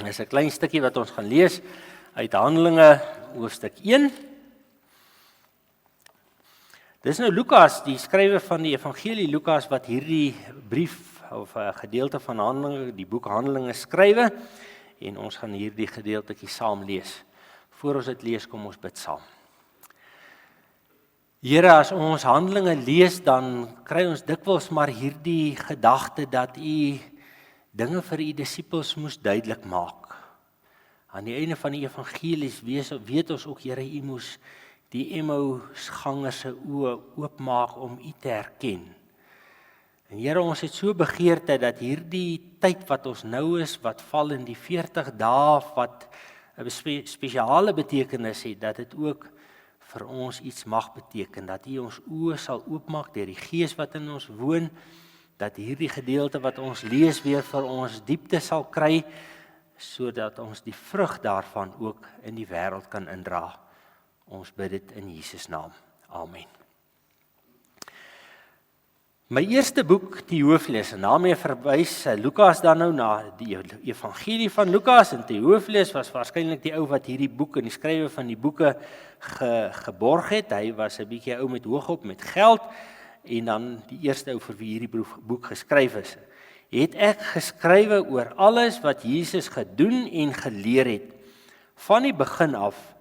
is 'n klein stukkie wat ons gaan lees uit Handelinge hoofstuk 1. Dis nou Lukas, die skrywer van die evangelie Lukas, wat hierdie brief of 'n gedeelte van Handelinge, die boek Handelinge skrywe, en ons gaan hierdie gedeeltetjie saam lees. Voor ons dit lees, kom ons bid saam. Here, as ons Handelinge lees, dan kry ons dikwels maar hierdie gedagte dat U dinge vir U disippels moes duidelik maak. Aan die einde van die evangelies weet ons ook, Here, U moes die Emmausgangers se oë oopmaak om U te herken. En Here, ons het so begeerte dat hierdie tyd wat ons nou is, wat val in die 40 dae, wat 'n spesiale betekenis het, dat dit ook vir ons iets mag beteken, dat U ons oë sal oopmaak deur die Gees wat in ons woon, dat hierdie gedeelte wat ons lees weer vir ons diepte sal kry, sodat ons die vrug daarvan ook in die wêreld kan indra. Ons bid dit in Jesus naam. Amen. My eerste boek, Theophilus, en daarmee verwys Lukas dan nou na die evangelie van Lukas, en Theophilus was waarskynlik die ou wat hierdie boek en die skrywe van die boeke geborg het. Hy was 'n bietjie ou met hoog op met geld, en dan die eerste ou vir wie hierdie boek geskryf is. Het ek geskrywe oor alles wat Jesus gedoen en geleer het, van die begin af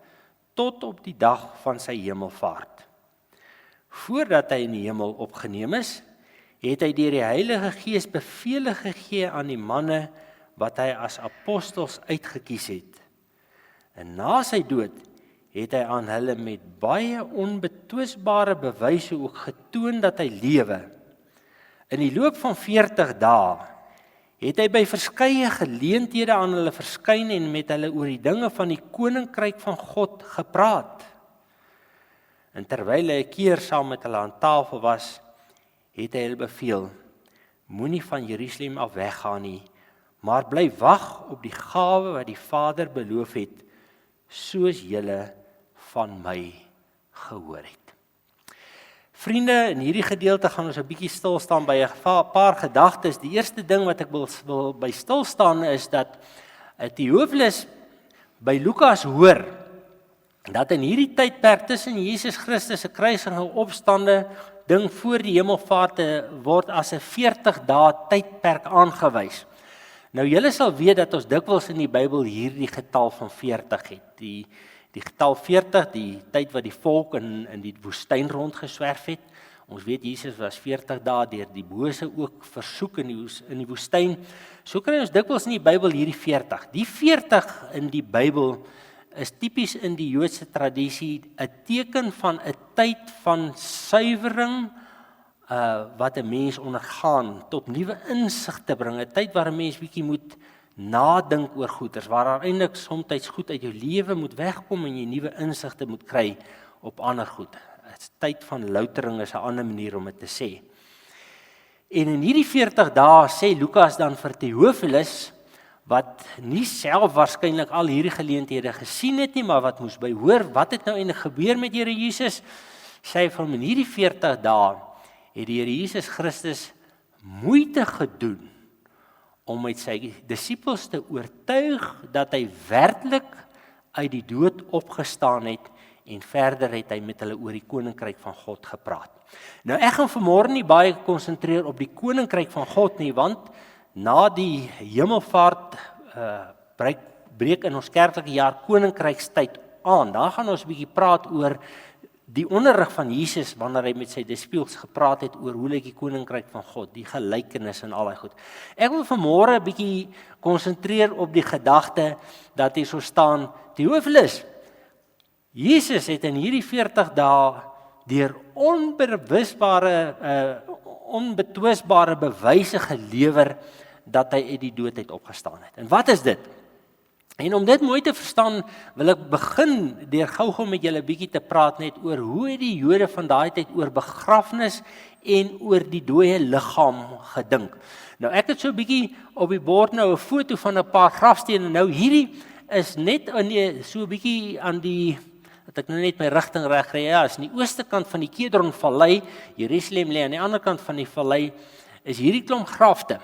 tot op die dag van sy hemelvaart. Voordat hy in die hemel opgeneem is, het hy deur die Heilige Gees bevele gegee aan die manne wat hy as apostels uitgekies het. En na sy dood het hy aan hulle met baie onbetwisbare bewyse ook getoon dat hy lewe. In die loop van 40 dae het hy by verskeie geleenthede aan hulle verskyn en met hulle oor die dinge van die koninkryk van God gepraat. En terwyl hy 'n keer saam met hulle aan tafel was, het hy hulle beveel: moenie van Jerusalem af weggaan nie, maar bly wag op die gawe wat die Vader beloof het, soos julle van my gehoor het. Vriende, in hierdie gedeelte gaan ons 'n bietjie stil staan by 'n paar gedagtes. Die eerste ding wat ek wil by stil staan is dat Theophilus by Lukas hoor dat in hierdie tydperk tussen Jesus Christus se kruising en opstande ding voor die hemelvaart word as 'n 40 dae tydperk aangewys. Nou julle sal weet dat ons dikwels in die Bybel hierdie getal van 40 het. Die getal 40, die tyd wat die volk in die woestyn rondgeswerf het. Ons weet Jesus was 40 dae deur die bose ook versoek in die woestyn. So kry ons dikwels in die Bybel hierdie 40. Die 40 in die Bybel is tipies in die Joodse tradisie 'n teken van 'n tyd van suiwering wat 'n mens ondergaan tot nuwe insig te bring, 'n tyd waar 'n mens bietjie moet nadink oor goeders, waar daar eintlik soms goed uit jou lewe moet wegkom en jy nuwe insigte moet kry op ander goed. 'n Tyd van loutering is 'n ander manier om dit te sê. En in hierdie 40 dae sê Lukas dan vir Theophilus, wat nie self waarskynlik al hierdie geleenthede gesien het nie, maar wat moes byhoor, wat het nou eintlik gebeur met Here Jesus, sê hy van in hierdie 40 dae het die Here Jesus Christus moeite gedoen om met sy disippels te oortuig dat hy werklik uit die dood opgestaan het, en verder het hy met hulle oor die koninkryk van God gepraat. Nou ek gaan vanmôre nie baie konsentreer op die koninkryk van God nie, want na die hemelvaart breek in ons kerklike jaar koninkrykstyd aan. Dan gaan ons 'n bietjie praat oor die onderrig van Jesus wanneer hy met sy disippels gepraat het oor hoe lyk die koninkryk van God, die gelykenis en al daai goed. Ek wil vanmôre 'n bietjie konsentreer op die gedagte dat hier so staan: Theophilus, Jesus het in hierdie 40 dae deur onbetwisbare bewyse gelewer dat hy uit die dood uit opgestaan het. En wat is dit? En om dit mooi te verstaan, wil ek begin deur gou-gou met julle bietjie te praat net oor hoe het die Jode van daai tyd oor begrafnis en oor die dooie liggaam gedink. Nou ek het so 'n bietjie op die bord nou 'n foto van 'n paar grafstene. Nou hierdie is net so 'n bietjie aan die, dat ek nou net my rigting reg kry. Ja, is aan die ooste kant van die Kedron Vallei, Jerusalem lê aan die ander kant van die vallei, is hierdie klomp grafte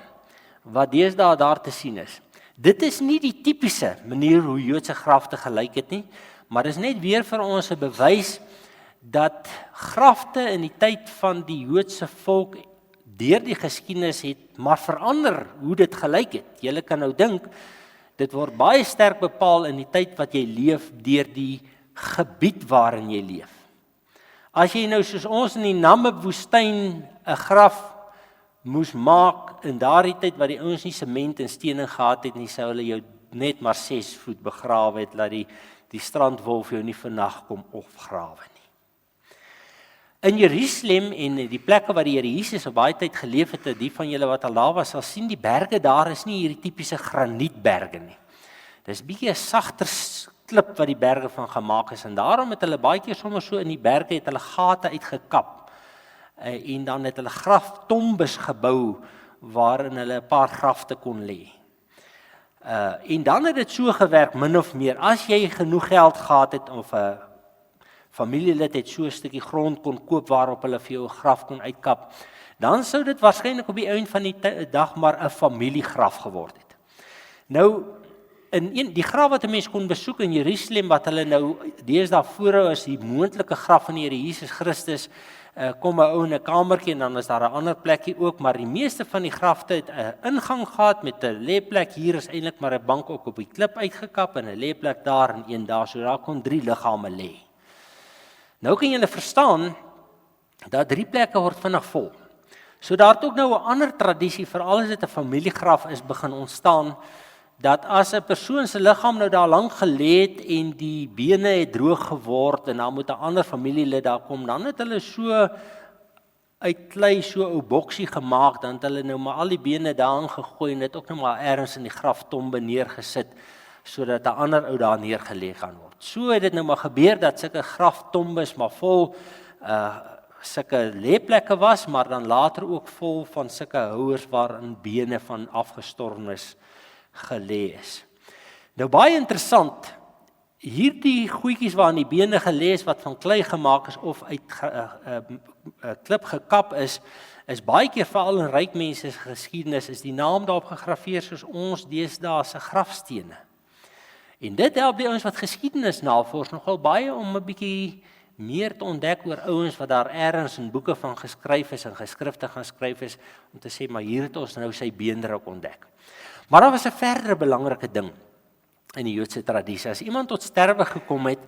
wat deesdae daar te sien is. Dit is nie die tipiese manier hoe Joodse grafte gelyk het nie, maar is net weer vir ons 'n bewys dat grafte in die tyd van die Joodse volk deur die geskiedenis het maar verander hoe dit gelyk het. Julle kan nou dink, dit word baie sterk bepaal in die tyd wat jy leef deur die gebied waarin jy leef. As jy nou soos ons in die Namib-woestyn 'n graf moes maak in daardie tyd wat die ouens nie sement en stene gehad het nie, sou hulle jou net maar 6 voet begrawe het, laat die strandwolf jou nie vannag kom opgrawe nie. In Jerusalem en die plekke waar die Here Jesus op baie tyd geleef het, die van julle wat al daar was, sal sien die berge daar is nie hierdie tipiese granietberge nie. Dis bietjie 'n sagter klip wat die berge van gemaak is, en daarom het hulle baie keer sommer so in die berge het hulle gate uitgekap. En dan het hulle graftombes gebou waarin hulle 'n paar grafte kon lê. En dan het dit so gewerk min of meer. As jy genoeg geld gehad het of 'n familielid het so 'n stukkie grond kon koop waarop hulle vir jou 'n graf kon uitkap, dan sou dit waarskynlik op die einde van die dag maar 'n familiegraf geword het. Nou in die graf wat 'n mens kon besoek in Jerusalem wat hulle nou deesdae voorhou as die moontlike graf van die Here Jesus Christus, kom 'n ou in 'n kamertjie en dan is daar 'n ander plekkie ook, maar die meeste van die grafte het 'n ingang gehad met 'n lêplek. Hier is eintlik maar 'n bank ook op die klip uitgekap en 'n lêplek daar en een daar, so daar kon 3 liggame lê. Nou kan julle verstaan dat 3 plekke word vinnig vol. So daar het ook nou 'n ander tradisie, veral as dit 'n familiegraf is, begin ontstaan, dat as 'n persoon se liggaam nou daar lank gelê het en die bene het droog geword en dan moet 'n ander familielid daar kom, dan het hulle so uit klei so 'n ou boksie gemaak, dan het hulle nou maar al die bene daarin gegooi en dit ook nou maar ergens in die graftombe neergesit, sodat 'n ander ou daar neergelê gaan word. So het dit nou maar gebeur dat sulke graftombes maar vol sulke lêplekke was, maar dan later ook vol van sulke houers waarin bene van afgestorwenes gelê is. Nou baie interessant, hierdie goedjies waarin die bene gelê is wat van klei gemaak is of uit klip gekap is baie keer veral in ryk mense se geskiedenis is die naam daarop gegraveer soos ons deesdae se grafstene. En dit help die ouens wat geskiedenis navors nogal baie om 'n bietjie meer te ontdek oor ouens wat daar ergens in boeke van geskryf is en geskrifte gaan skryf is, om te sê, maar hier het ons nou sy beenderhok ontdek. Maar daar was 'n verdere belangrike ding in die Joodse tradisie. As iemand tot sterwe gekom het,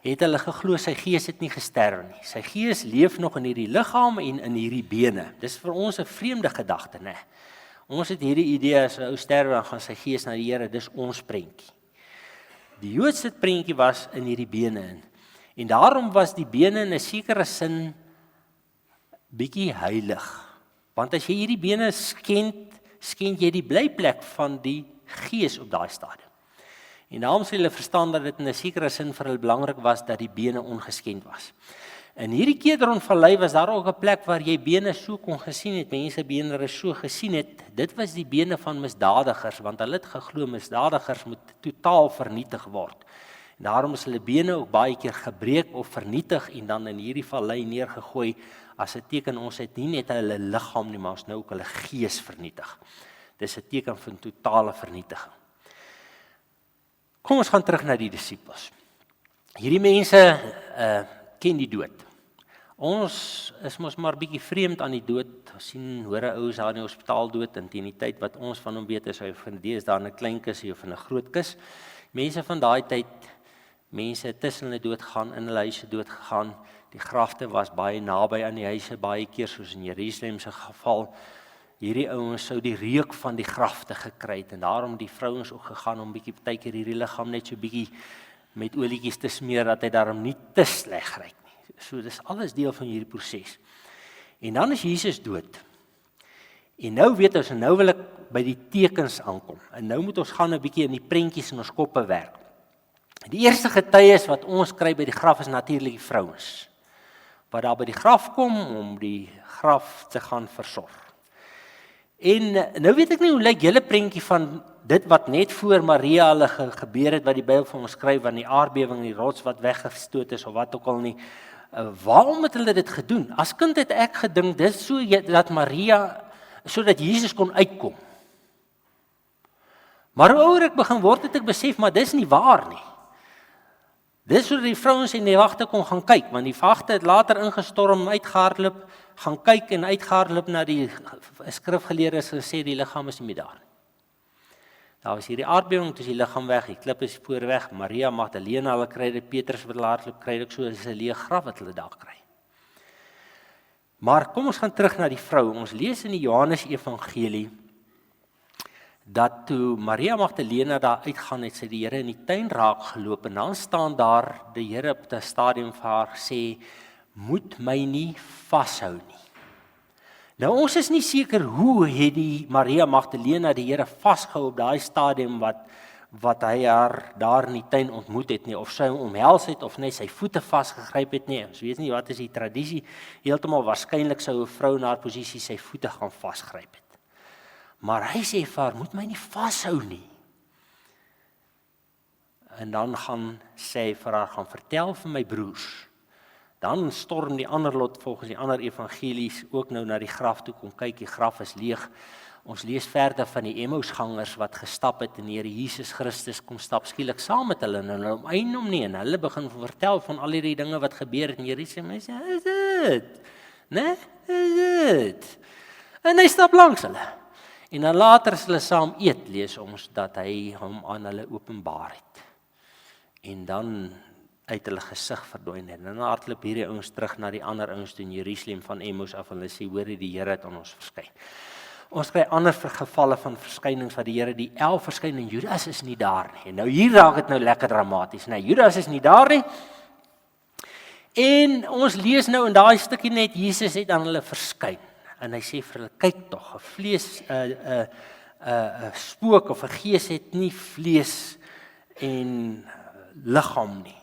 het hulle geglo sy gees het nie gesterwe nie. Sy gees leef nog in hierdie liggaam en in hierdie bene. Dis vir ons 'n vreemde gedagte, né? Ons het hierdie idee as 'n ou sterwe dan gaan sy gees na die Here, dis ons prentjie. Die Joodse prentjie was in hierdie bene in. En daarom was die bene in 'n sekere sin bietjie heilig. Want as jy hierdie bene skend jy die blyplek van die gees op daai stadium. En daarom sê hulle verstaan dat dit in 'n sekere sin vir hulle belangrik was dat die bene ongeskend was. In hierdie Kedronvallei was daar ook 'n plek waar jy bene so kon gesien het, mense bene so gesien het. Dit was die bene van misdadigers, want hulle het geglo misdadigers moet totaal vernietig word. En daarom is hulle bene ook baie keer gebreek of vernietig en dan in hierdie vallei neergegooi as 'n teken ons het nie net hulle liggaam nie, maar ons nou ook hulle gees vernietig. Dis 'n teken van totale vernietiging. Kom ons gaan terug na die disippels. Hierdie mense ken die dood. Ons is mos maar bietjie vreemd aan die dood. Ons sien hoor 'n ou is daar in die hospitaal dood en teen die tyd wat ons van hom weet is hy van dees daar in 'n klein kussie of in 'n groot kus. Mense van daai tyd, mense tussen hulle dood gegaan, in hulle huise dood gegaan. Die grafte was baie naby aan die huise, baie keer soos in Jerusalem se geval. Hierdie ouens sou die reuk van die grafte gekry het en daarom die vrouens ook gegaan om bietjie partykeer hierdie liggaam net so bietjie met olietjies te smeer dat hy daarom nie te sleg ruik nie. So dis alles deel van hierdie proses. En dan is Jesus dood. En nou weet ons, en nou wil ek by die tekens aankom. En nou moet ons gaan 'n bietjie in die prentjies in ons koppe werk. Die eerste getuies wat ons kry by die graf is natuurlik die vrouens. Wat daar by die graf kom om die graf te gaan versorg. En nou weet ek nie hoe lyk julle prentjie van dit wat net voor Maria hulle gebeur het wat die Bybel vir ons skryf van die aardbewing, die rots wat weggestoot is of wat ook al nie. Waarom het hulle dit gedoen? As kind het ek gedink dis sodat Jesus kon uitkom. Maar hoe ouer ek begin word, het ek besef, maar dis nie waar nie. Dis hoe die vrouens en die wagte kon gaan kyk, want die wagte het later ingestorm, uitgehardloop, gaan kyk en uitgehardloop na die skrifgeleerdes en gesê die liggaam is nie meer daar nie. Daar was hierdie aardbewing, toe is die liggaam weg, die klip is voor weg, Maria Magdalena, hulle kry dit, Petrus wat hardloop, kry dit, so is 'n leë graf wat hulle daar kry. Maar kom ons gaan terug na die vrou. Ons lees in die Johannes Evangelie dat toe Maria Magdalena daar uitgaan het, sy die Here in die tuin raak geloop en dan staan daar die Here op 'n stadium vir haar sê, moet my nie vashou nie. Nou ons is nie seker hoe het die Maria Magdalena die Here vasgehou op daai stadium wat hy haar daar in die tuin ontmoet het nie, of sy hom omhels het of net sy voete vasgegryp het nie. Ons weet nie wat is die tradisie, heeltemal waarskynlik sou 'n vrou in haar posisie sy voete gaan vasgryp het. Maar hy sê vir haar, moet my nie vashou nie. En dan gaan sy vir haar, gaan vertel vir my broers. Dan storm die ander lot volgens die ander evangelies ook nou na die graf toe kom kyk, die graf is leeg. Ons lees verder van die Emmausgangers wat gestap het en die Here Jesus Christus kom stap skielik saam met hulle en hulle omheen hom nie en hulle begin vertel van al hierdie dinge wat gebeur het en Jerusalem sê, is dit? Né? Is dit? En hy stap langs hulle. En dan later as hulle saam eet, lees ons dat hy hom aan hulle openbaar het. En dan uit hulle gesig verdwyn het. En dan hardloop hierdie ouens terug na die ander ouens toe in Jerusalem van Emmaus af en hulle sê, hoor die Here het aan ons verskyn. Ons kry ander gevalle van verskynings wat die Here die 11 verskyn en Judas is nie daar nie. En nou hier raak dit nou lekker dramaties. Nee, Judas is nie daar nie. En ons lees nou in daai stukkie net Jesus het aan hulle verskyn. En hy sê vir hulle, kyk tog, 'n vlees 'n spook of 'n gees het nie vlees en liggaam nie.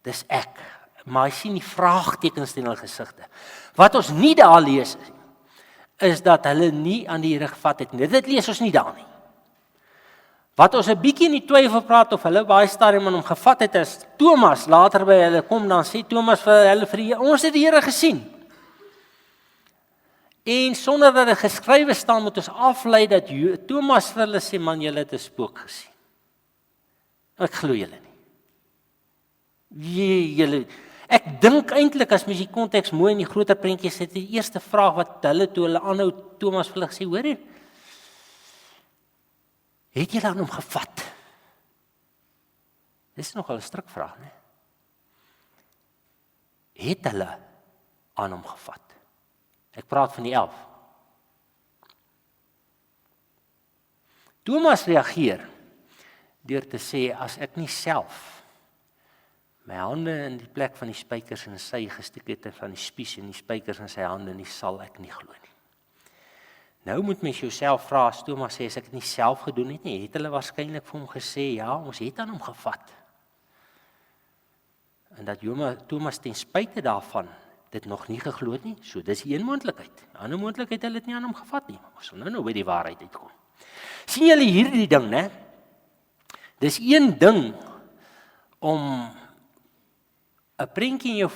Dis ek. Maar hy sien die vraagtekens in hulle gesigte. Wat ons nie daar lees is dat hulle nie aan die Here gevat het nie. Dit lees ons nie daar nie. Wat ons 'n bietjie in die twyfel praat of hulle baie stadium aan hom gevat het is Thomas later by hulle kom dan sê Thomas vir hulle vir ons het die Here gesien. En sonder dat dit geskrywe staan moet ons aflei dat Thomas vir hulle sê man julle het 'n spook gesien. Ek glo julle nie. Julle ek dink eintlik as mens die konteks mooi in die groter prentjie sit, die eerste vraag wat hulle toe hulle aanhou Thomas vir hulle gesê, hoor jy? Het julle aan hom gevat? Dis nogal 'n strikvraag, né? Het hulle aan hom gevat? Ek praat van die 11. Thomas reageer deur te sê, as ek nie self my hande in die plek van die spykers in sy gesteek het van die spies en die spykers in sy hande nie, sal ek nie glo nie. Nou moet mens jouself vra, as Thomas sê, as ek dit nie self gedoen het nie, het hulle waarskynlik vir hom gesê, ja, ons het aan hom gevat. En dat Thomas ten spyte daarvan dit nog nie geglo het nie, so dis een moontlikheid. 'n Ander moontlikheid het dit nie aan hom gevat nie, maar ons sal nou by die waarheid uitkom. Sien julle hierdie ding, né? Dis een ding om 'n prentjie in jou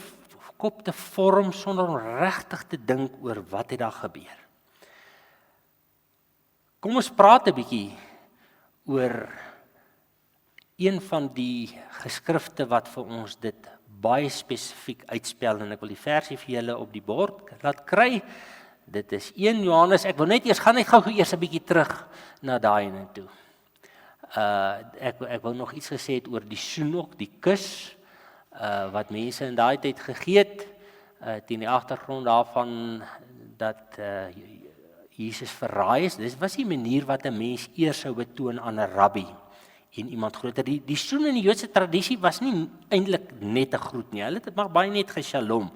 kop te vorm sonder om regtig te dink oor wat het daar gebeur. Kom ons praat 'n bietjie oor een van die geskrifte wat vir ons dit baie spesifiek uitspel en ek wil die versie vir julle op die bord laat kry. Dit is 1 Johannes. Ek wil net eers gaan net gou eers 'n bietjie terug na daai en toe. Ek wil nog iets gesê het oor die soenok, die kus wat mense in daai tyd gegee het teen die agtergrond daarvan dat Jesus verraai is. Dis was die manier wat 'n mens eer sou betoon aan 'n rabbi en iemand groter. Die soen in die Joodse tradisie was nie eintlik net 'n groet nie. Hulle het maar baie net geshalom.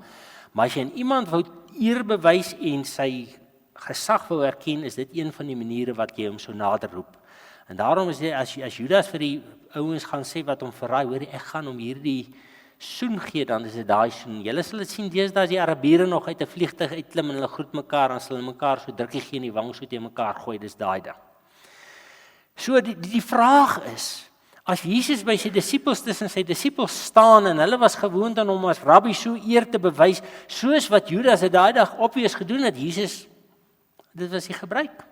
Maar as jy aan iemand wou eer bewys en sy gesag wou erken, is dit een van die maniere wat jy hom so nader roep. En daarom is dit as Judas vir die ouens gaan sê wat hom verraai, hoor jy, ek gaan hom hierdie soen gee, dan is dit daai soen. Julle sal dit sien deesdae as die Arabiere nog uit 'n vliegtuig uitklim en hulle groet mekaar, dan sal hulle mekaar so drukkie gee en die wang so teen mekaar gooi, dis daai ding. So die vraag is, as Jesus by sy disippels tussen sy disippels staan en hulle was gewoond aan hom as rabbi so eer te bewys, soos wat Judas het daai dag obvious gedoen het, Jesus, dit was die gebruik.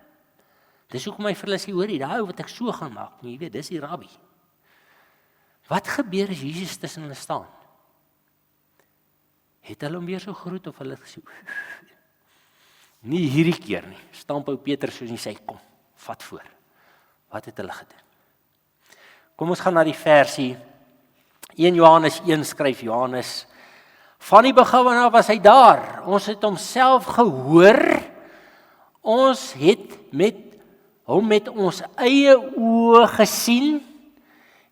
Dis hoekom hy vir hulle sê, hoorie, daai ou wat ek so gaan maak, jy weet, dis die rabbi. Wat gebeur as Jesus tussen hulle staan? Het hulle hom weer so groet of hulle gesê, nie hierdie keer nie, stamp ou Petrus soos hy sê, kom, vat voor. Wat het hulle gedoen? Kom ons gaan na die versie, 1 Johannes 1 skryf Johannes, van die begin af was hy daar, ons het homself gehoor, ons het hom met ons eie oë gesien,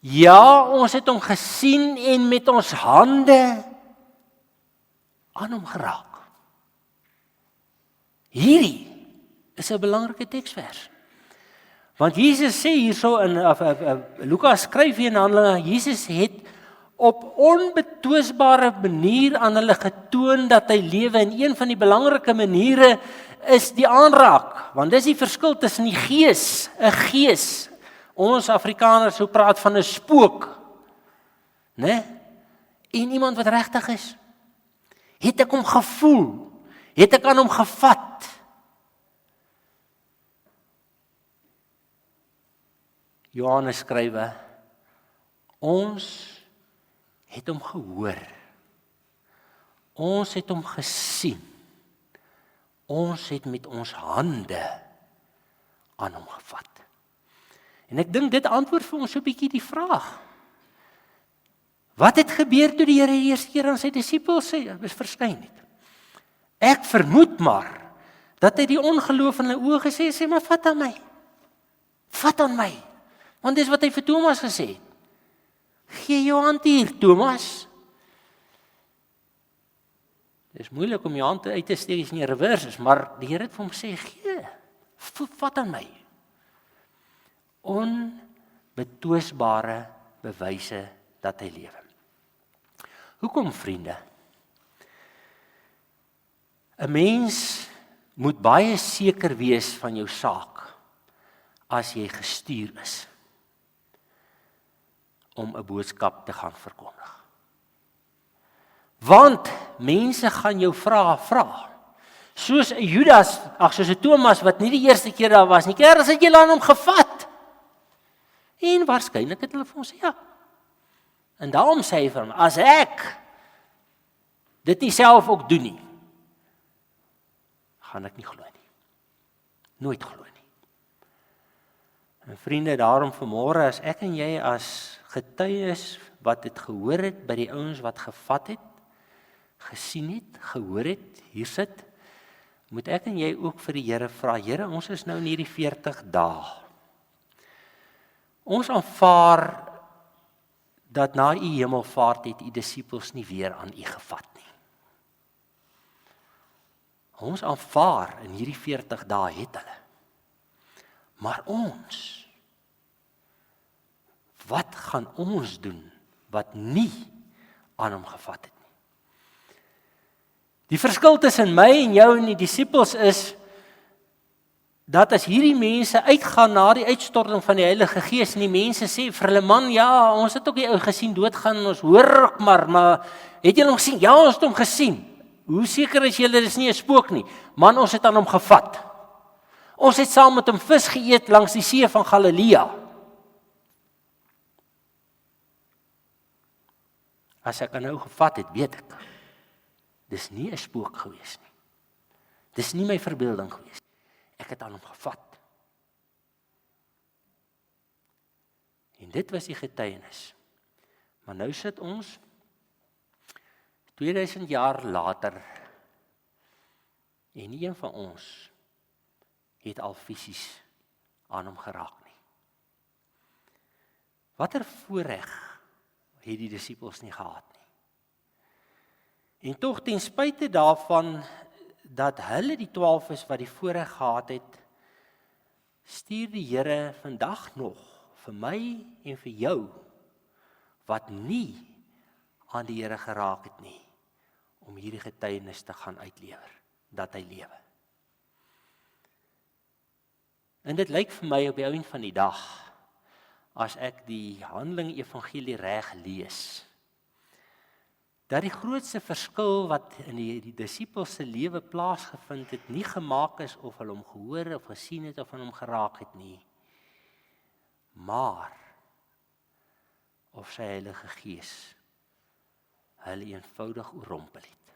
ja, ons het hom gesien en met ons hande aan hom geraak. Hierdie is 'n belangrike teksvers. Want Jesus sê hierso in Lukas skryf hier in Handelinge, Jesus het op onbetwisbare manier aan hulle getoon dat hy lewe, en een van die belangrike maniere is die aanraak, want dis die verskil tussen die gees, 'n gees. Ons Afrikaners sou praat van 'n spook, né? En iemand wat regtig is. Het ek hom gevoel? Het ek aan hom gevat? Johannes skrywe, ons het hom gehoor. Ons het hom gesien. Ons het met ons hande aan hom gevat. En ek dink dit antwoord vir ons so 'n bietjie die vraag. Wat het gebeur toe die Here die eerste keer aan sy disippels verskyn het? Ek vermoed maar dat hy die ongeloof in hulle oë gesê het, sê maar vat aan my. Vat aan my. Want dis wat hy vir Thomas gesê het. Gee jou hand hier, Thomas. Dis moeilik om jou hand uit te steek as jy in reverse is, maar die Here het vir hom gesê, gee, vat aan my. Onbetwisbare bewyse dat hy lewe. Hoekom, vriende? 'n Mens moet baie seker wees van jou saak as jy gestuur is om 'n boodskap te gaan verkondig. Want mense gaan jou vra. Soos 'n Judas, soos 'n Thomas wat nie die eerste keer daar was nie. Kerels het julle aan hom gevat. En waarskynlik het hulle vir ons sê ja. En daarom sê hy vir hom, as ek dit nie self ook doen nie, gaan ek nie glo nie. Nooit glo nie. En vriende, daarom vanmôre as ek en jy as getuies wat dit gehoor het by die ouens wat gevat het, gesien het, gehoor het, hier sit, moet ek en jy ook vir die Here vra, Here, ons is nou in hierdie 40 dae. Ons aanvaar dat na u hemelvaart het u disippels nie weer aan u gevat nie. Ons aanvaar in hierdie 40 dae het hulle. Maar ons, wat gaan ons doen wat nie aan hom gevat het nie? Die verskil tussen my en jou en die disippels is dat as hierdie mense uitgaan na die uitstorting van die Heilige Gees en die mense sê vir hulle, man, ja, ons het ook die ou gesien doodgaan en ons hoor ook maar het julle hom gesien? Ja, ons het hom gesien. Hoe seker is julle dis nie 'n spook nie? Man, ons het aan hom gevat. Ons het saam met hom vis geëet langs die see van Galilea. As ek aan hom gevat het, weet ek, dis nie 'n spook gewees nie. Dis nie my verbeelding gewees nie. Ek het aan hom gevat. En dit was die getuienis. Maar nou sit ons 2000 jaar later en nie een van ons het al fisies aan hom geraak nie. Watter voorreg het die disippels nie gehad nie. En tog ten spyte daarvan dat hulle die 12 is wat die voorreg gehad het, stuur die Here vandag nog vir my en vir jou wat nie aan die Here geraak het nie, om hierdie getuienis te gaan uitlewer, dat hy lewe. En dit lyk vir my op die einde van die dag, as ek die Handelinge Evangelie reg lees, dat die grootste verskil wat in die disippels se lewe plaasgevind het, nie gemaak is of hulle hom gehoor of gesien het of aan hom geraak het nie, maar of sy Heilige Gees hulle eenvoudig oorrompel het.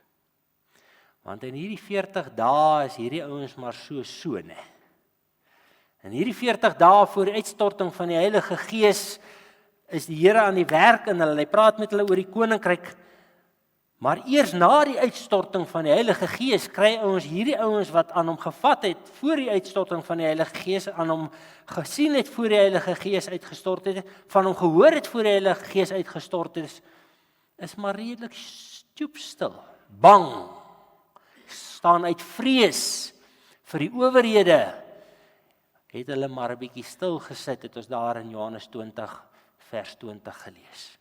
Want in hierdie 40 dae is hierdie ouens maar so, né? In hierdie 40 dae voor die uitstorting van die Heilige Gees is die Here aan die werk in hulle. Hy praat met hulle oor die koninkryk. Maar eers na die uitstorting van die Heilige Gees kry ons hierdie ouens wat aan hom gevat het voor die uitstorting van die Heilige Gees, aan hom gesien het voor die Heilige Gees uitgestort het, van hom gehoor het voor die Heilige Gees uitgestort is maar redelik stoepstil, bang, staan uit vrees vir die owerhede, het hulle maar 'n bietjie stil gesit, het ons daar in Johannes 20 vers 20 gelees.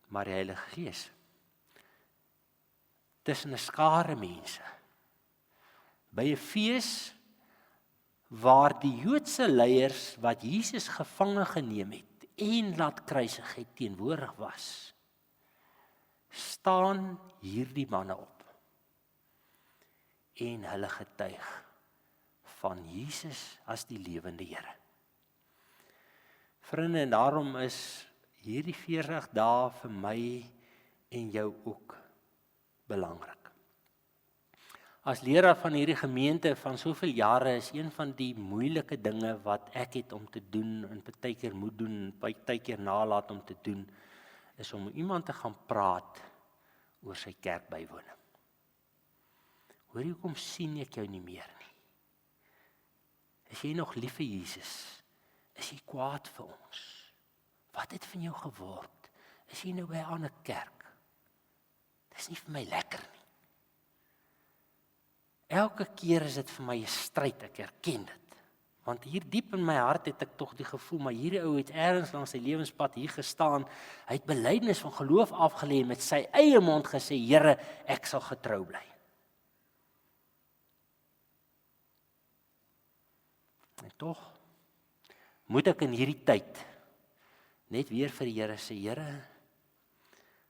Maar die Heilige Gees, tussen 'n skare mense, by 'n fees waar die Joodse leiers wat Jesus gevange geneem het en laat kruisig het teenwoordig was, staan hierdie manne op en hulle getuig van Jesus as die lewende Here. Vriende, en daarom is hierdie 40 dae vir my en jou ook belangrik. As leraar van hierdie gemeente van soveel jare is een van die moeilike dinge wat ek het om te doen en partykeer moet doen en partykeer nalat om te doen, is om iemand te gaan praat oor sy kerkbywoning. Hoor jy, hoekom sien ek jou nie meer nie? Is jy nog lief vir Jesus? Is jy kwaad vir ons? Wat het van jou geword? Is jy nou by 'n ander kerk? Dis nie vir my lekker nie. Elke keer is dit vir my 'n stryd, ek erken dit. Want hier diep in my hart het ek tog die gevoel, maar hierdie ou het ergens langs sy lewenspad hier gestaan, hy het belydenis van geloof afgelê en met sy eie mond gesê, Here, ek sal getrou bly. En tog moet ek in hierdie tyd net weer vir die Here sê, Here,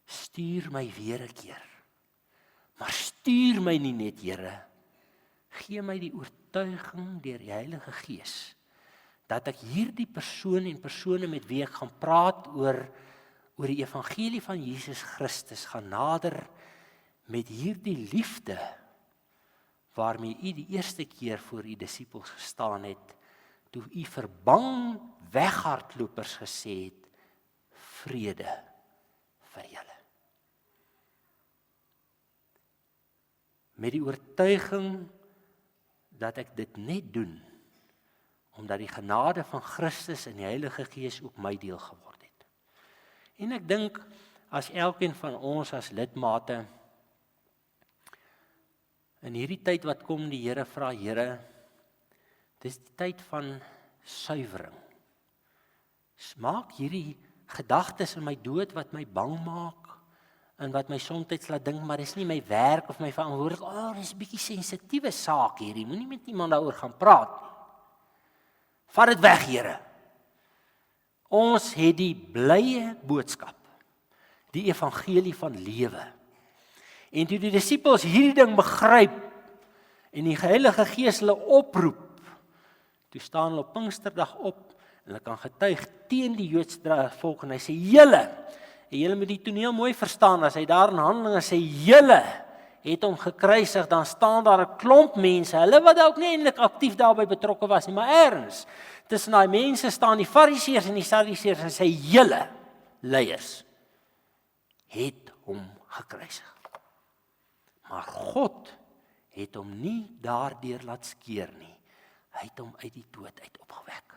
stuur my weer 'n keer. Maar stuur my nie net, Here, gee my die oortuiging deur die Heilige Gees, dat ek hierdie persoon en persone met wie ek gaan praat oor die evangelie van Jesus Christus gaan nader met hierdie liefde, waarmee u die eerste keer voor u disippels gestaan het, toe u vir bang weghardlopers gesê het, vrede vir julle. Met die oortuiging dat ek dit net doen, omdat die genade van Christus en die Heilige Gees ook my deel geword het. En ek dink, as elkeen van ons as lidmate, in hierdie tyd wat kom, die Here vra, Here, dis die tyd van suiwering. Maak hierdie gedagtes in my dood wat my bang maak, en wat my soms laat dink, maar dis nie my werk of my verantwoordelikheid, dis 'n bietjie sensitiewe saak hierdie, moenie met iemand daaroor gaan praat nie. Vat dit weg, Here. Ons het die blye boodskap, die evangelie van lewe. En toe die disippels hierdie ding begryp, en die Heilige Gees hulle oproep, toe staan hulle op Pinksterdag op, en hulle kan getuig teen die Joodse volk, en hy sê, julle moet die toneel mooi verstaan, as hy daar in Handelinge sê, julle het hom gekruisig, dan staan daar 'n klomp mense, hulle wat dalk nie eintlik aktief daarbey betrokke was nie, maar ergens, tussen daai mense staan die Fariseërs en die Sadduseërs, en sê, julle leiers het hom gekruisig. Maar God het hom nie daardeur laat skeer nie, hy het hom uit die dood uit opgewek.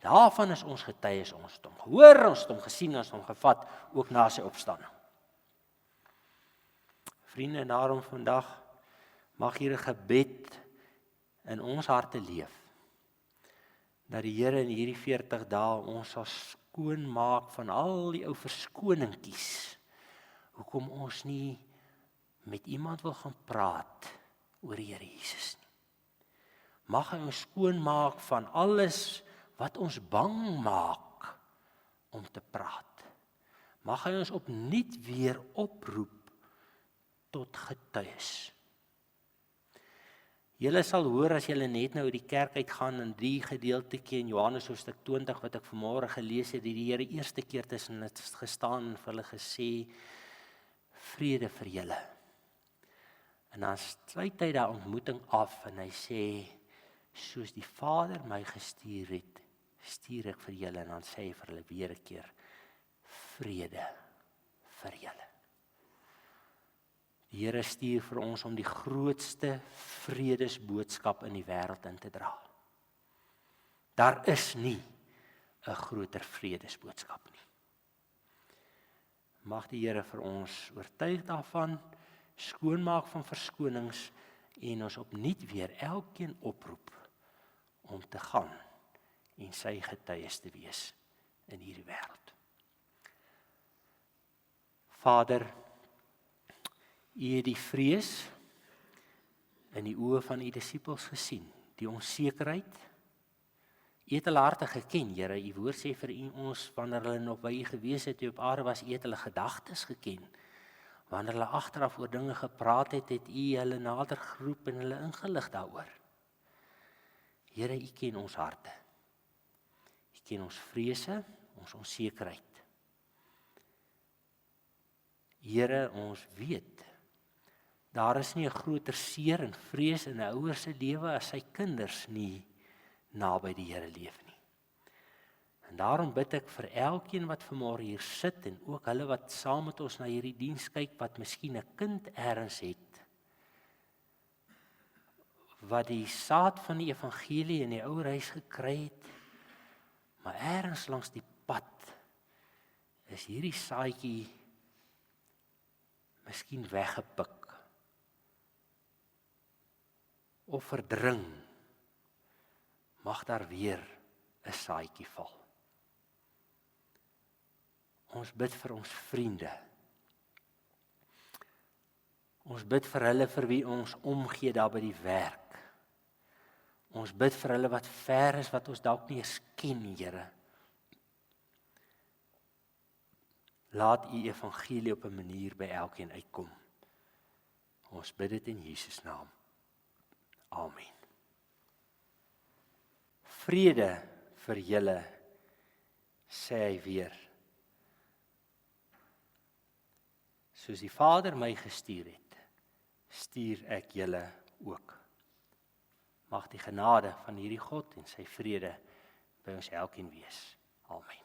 Daarvan is ons getuies, ons het hom gehoor, ons het hom gesien, ons het hom gevat, ook na sy opstanding. Vriende, en daarom vandag mag hier 'n gebed in ons harte leef, dat die Here in hierdie 40 dae ons sal skoon maak van al die ou verskoningkies, hoekom ons nie met iemand wil gaan praat oor die Here Jesus nie. Mag hy ons skoon maak van alles wat ons bang maak om te praat. mag hy ons opnuut weer oproep tot getuies. Julle sal hoor as julle net nou uit die kerk uitgaan in die gedeeltjie in Johannes hoofstuk 20 wat ek vanmôre gelees het, die Here eerste keer tussen het gestaan en vir hulle gesê, vrede vir julle. En dan sluit hy daai ontmoeting af en hy sê, soos die Vader my gestuur het, stuur ek vir julle, en dan sê hy vir hulle weer 'n keer, vrede vir julle. Die Here stuur vir ons om die grootste vredesboodskap in die wêreld in te dra. Daar is nie 'n groter vredesboodskap nie. Mag die Here vir ons oortuig daarvan, skoonmaak van verskonings en ons opnuut weer elkeen oproep om te gaan en sy getuies te wees in hierdie wêreld. Vader, U het die vrees in die oë van U disippels gesien, die onsekerheid. U het hulle harte geken, Here. U woord sê vir U ons, wanneer hulle nog by U gewees het, U op aarde was, U het hulle gedagtes geken. Wanneer hulle agteraf oor dinge gepraat het, het U hulle nader geroep en hulle ingelig daaroor. Here, U ken ons harte. U ken ons vrese, ons onsekerheid. Here, ons weet, daar is nie 'n groter seer en vrees in 'n ouer se lewe as sy kinders nie naby die Here leef nie. En daarom bid ek vir elkeen wat vanmôre hier sit en ook hulle wat saam met ons na hierdie diens kyk wat miskien 'n kind ergens het wat die saad van die evangelie in die ouer huis gekry het, maar ergens langs die pad is hierdie saadjie miskien weggepik of verdring. Mag daar weer 'n saadjie val. Ons bid vir ons vriende. Ons bid vir hulle vir wie ons omgee daar by die werk. Ons bid vir hulle wat ver is, wat ons dalk nie eens ken, Here. Laat U evangelie op 'n manier by elkeen uitkom. Ons bid dit in Jesus naam. Amen. Vrede vir julle, sê hy weer. Soos die Vader my gestuur het, stuur ek julle ook. Mag die genade van hierdie God en sy vrede by ons elkeen wees. Amen.